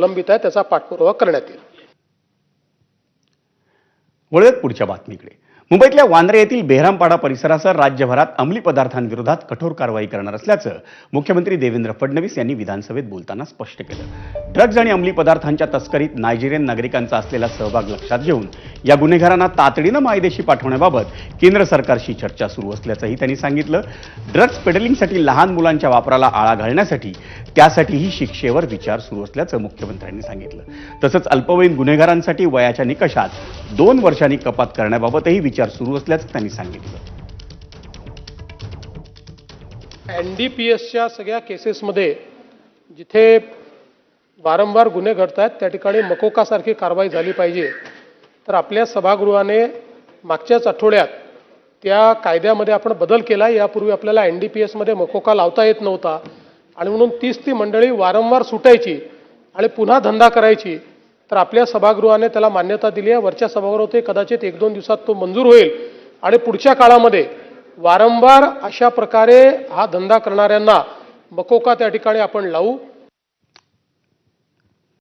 प्रलंबित आहे त्याचा पाठपुरावा करण्यात येईल। वळूयात पुढच्या बातमीकडे। मुंबईतल्या वांद्रे येथील बेहरामपाडा परिसरासह राज्यभरात अंमली पदार्थांविरोधात कठोर कारवाई करणार असल्याचं मुख्यमंत्री देवेंद्र फडणवीस यांनी विधानसभेत बोलताना स्पष्ट केलं। ड्रग्ज आणि अंमली पदार्थांच्या तस्करीत नायजेरियन नागरिकांचा असलेला सहभाग लक्षात घेऊन या गुन्हेगारांना तातडीनं मायदेशी पाठवण्याबाबत केंद्र सरकारशी चर्चा सुरू असल्याचंही त्यांनी सांगितलं। ड्रग्ज पेडलिंगसाठी लहान मुलांच्या वापराला आळा घालण्यासाठी त्यासाठीही शिक्षेवर विचार सुरू असल्याचं मुख्यमंत्र्यांनी सांगितलं। तसंच अल्पवयीन गुन्हेगारांसाठी वयाच्या निकषात 2 वर्षांनी कपात करण्याबाबतही विचार सुरू असल्याचं त्यांनी सांगितलं। एनडीपीएसच्या सगळ्या केसेसमध्ये जिथे वारंवार गुन्हे घडतात त्या ठिकाणी मकोकासारखी कारवाई झाली पाहिजे। तर आपल्या सभागृहाने मागच्याच आठवड्यात त्या कायद्यामध्ये आपण बदल केला। यापूर्वी आपल्याला एनडीपीएसमध्ये मकोका लावता येत नव्हता आणि म्हणून 30 ती मंडळी वारंवार सुटायची आणि पुन्हा धंदा करायची। तर आपल्या सभागृहाने त्याला मान्यता दिली आहे। वरच्या सभागृहात कदाचित 1-2 दिवसात तो मंजूर होईल आणि पुढच्या काळामध्ये वारंवार अशा प्रकारे हा धंदा करणाऱ्यांना मकोका त्या ठिकाणी आपण लावू।